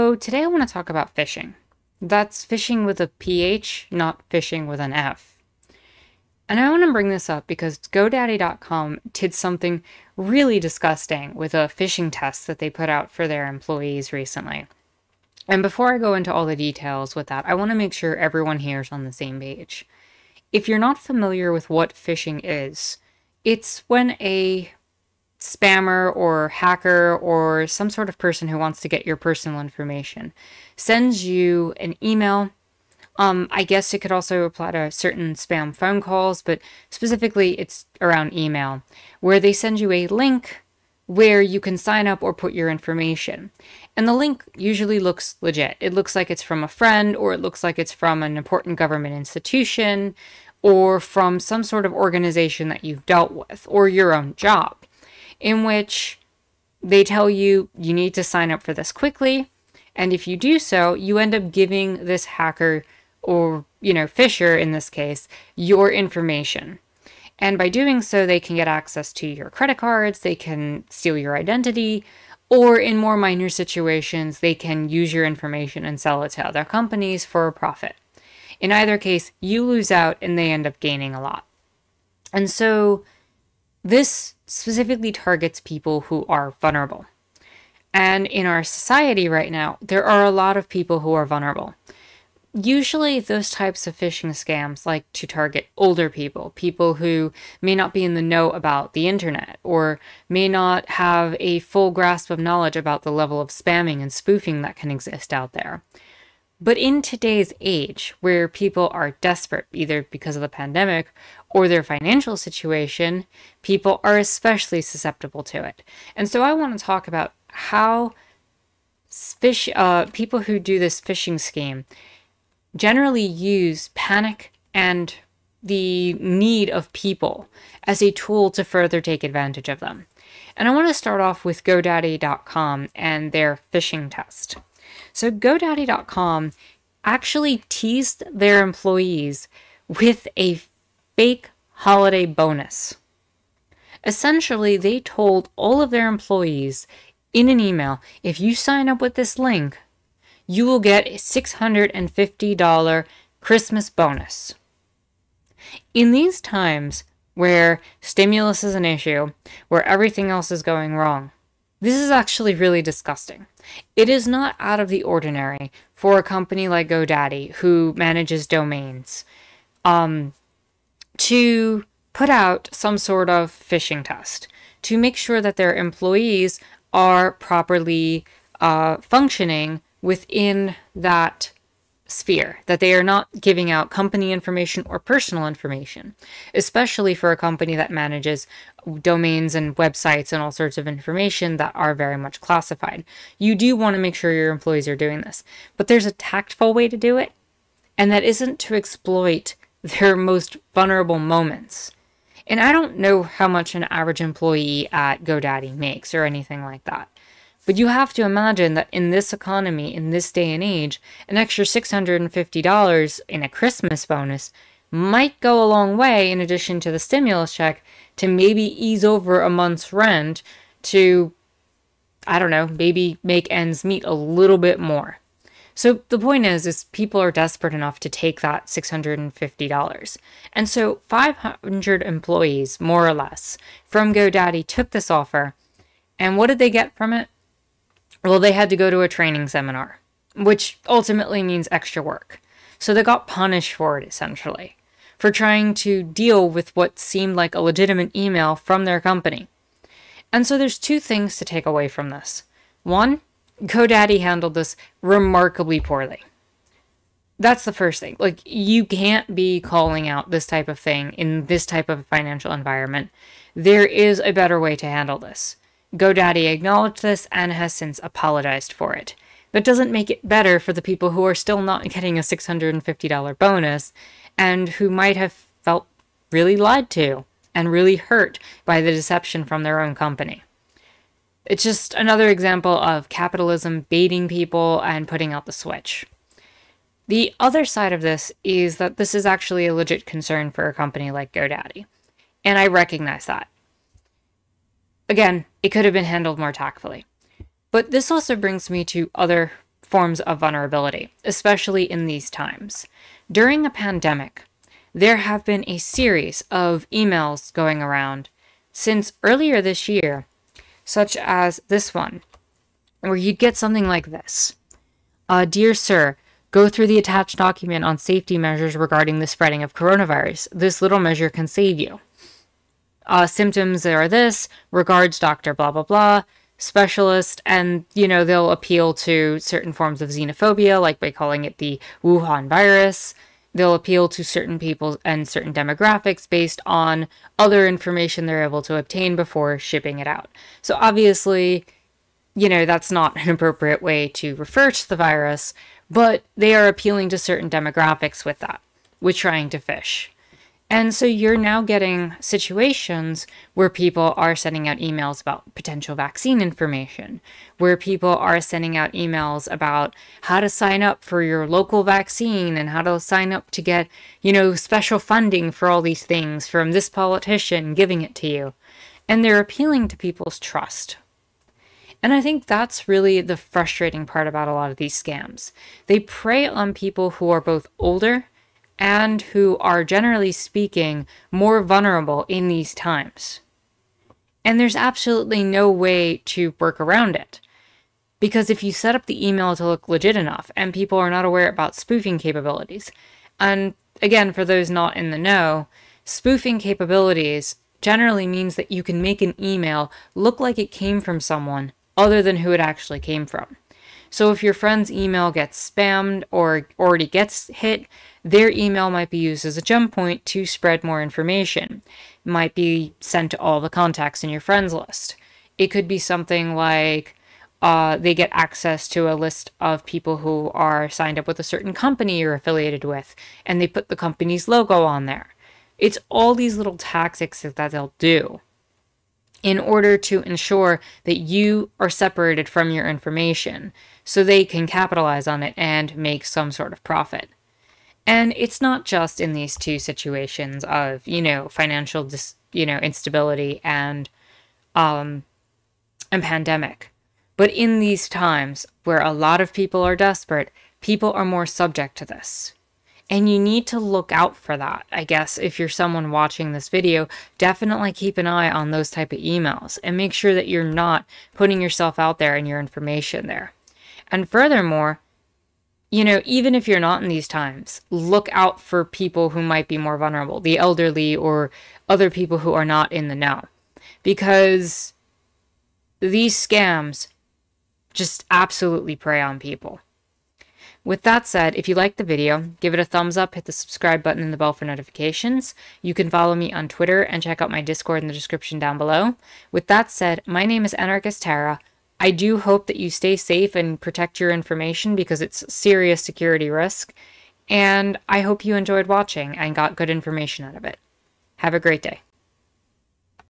So today I want to talk about phishing. That's phishing with a PH, not phishing with an F. And I want to bring this up because GoDaddy.com did something really disgusting with a phishing test that they put out for their employees recently. And before I go into all the details with that, I want to make sure everyone here is on the same page. If you're not familiar with what phishing is, it's when a spammer or hacker or some sort of person who wants to get your personal information sends you an email. I guess it could also apply to certain spam phone calls, but specifically it's around email, where they send you a link where you can sign up or put your information. And the link usually looks legit. It looks like it's from a friend, or it looks like it's from an important government institution, or from some sort of organization that you've dealt with, or your own job, in which they tell you you need to sign up for this quickly. And if you do so, you end up giving this hacker, or, phisher in this case, your information. And by doing so, they can get access to your credit cards, they can steal your identity, or in more minor situations, they can use your information and sell it to other companies for a profit. In either case, you lose out and they end up gaining a lot. And so this specifically targets people who are vulnerable. And in our society right now, there are a lot of people who are vulnerable. Usually those types of phishing scams like to target older people, people who may not be in the know about the internet, or may not have a full grasp of knowledge about the level of spamming and spoofing that can exist out there. But in today's age, where people are desperate, either because of the pandemic or their financial situation, people are especially susceptible to it. And so I want to talk about how people who do this phishing scheme generally use panic and the need of people as a tool to further take advantage of them. And I want to start off with GoDaddy.com and their phishing test. So GoDaddy.com actually teased their employees with a fake holiday bonus. Essentially, they told all of their employees in an email, if you sign up with this link, you will get a $650 Christmas bonus. In these times where stimulus is an issue, where everything else is going wrong, this is actually really disgusting. It is not out of the ordinary for a company like GoDaddy, who manages domains, to put out some sort of phishing test to make sure that their employees are properly functioning within that sphere, that they are not giving out company information or personal information, especially for a company that manages domains and websites and all sorts of information that are very much classified. You do want to make sure your employees are doing this, but there's a tactful way to do it, and that isn't to exploit their most vulnerable moments. And I don't know how much an average employee at GoDaddy makes or anything like that. But you have to imagine that in this economy, in this day and age, an extra $650 in a Christmas bonus might go a long way, in addition to the stimulus check, to maybe ease over a month's rent to, I don't know, maybe make ends meet a little bit more. So the point is people are desperate enough to take that $650. And so 500 employees, more or less, from GoDaddy took this offer. And what did they get from it? Well, they had to go to a training seminar, which ultimately means extra work. So they got punished for it, essentially, for trying to deal with what seemed like a legitimate email from their company. And so there's two things to take away from this. One, GoDaddy handled this remarkably poorly. That's the first thing. Like, you can't be calling out this type of thing in this type of financial environment. There is a better way to handle this. GoDaddy acknowledged this and has since apologized for it. That doesn't make it better for the people who are still not getting a $650 bonus and who might have felt really lied to and really hurt by the deception from their own company. It's just another example of capitalism baiting people and putting out the switch. The other side of this is that this is actually a legit concern for a company like GoDaddy, and I recognize that. Again, it could have been handled more tactfully. But this also brings me to other forms of vulnerability, especially in these times. During a pandemic, there have been a series of emails going around since earlier this year, such as this one, where you'd get something like this. Dear sir, go through the attached document on safety measures regarding the spreading of coronavirus. This little measure can save you. Symptoms are this, regards Dr. blah, blah, blah, specialist, and, they'll appeal to certain forms of xenophobia, like by calling it the Wuhan virus. They'll appeal to certain people and certain demographics based on other information they're able to obtain before shipping it out. So obviously, that's not an appropriate way to refer to the virus, but they are appealing to certain demographics with that, with trying to phish. And so you're now getting situations where people are sending out emails about potential vaccine information, where people are sending out emails about how to sign up for your local vaccine and how to sign up to get, special funding for all these things from this politician giving it to you. And they're appealing to people's trust. And I think that's really the frustrating part about a lot of these scams. They prey on people who are both older and who are, generally speaking, more vulnerable in these times. And there's absolutely no way to work around it. Because if you set up the email to look legit enough, and people are not aware about spoofing capabilities, and again, for those not in the know, spoofing capabilities generally means that you can make an email look like it came from someone other than who it actually came from. So if your friend's email gets spammed or already gets hit, their email might be used as a jump point to spread more information. It might be sent to all the contacts in your friends list. It could be something like they get access to a list of people who are signed up with a certain company you're affiliated with, and they put the company's logo on there. It's all these little tactics that they'll do in order to ensure that you are separated from your information so they can capitalize on it and make some sort of profit. And it's not just in these two situations of, financial, instability and pandemic. But in these times where a lot of people are desperate, people are more subject to this. And you need to look out for that. I guess if you're someone watching this video, definitely keep an eye on those type of emails and make sure that you're not putting yourself out there and your information there. And furthermore, even if you're not in these times, look out for people who might be more vulnerable, the elderly or other people who are not in the know. Because these scams just absolutely prey on people. With that said, if you liked the video, give it a thumbs up, hit the subscribe button and the bell for notifications. You can follow me on Twitter and check out my Discord in the description down below. With that said, my name is Anarchist Tara. I do hope that you stay safe and protect your information because it's a serious security risk. And I hope you enjoyed watching and got good information out of it. Have a great day.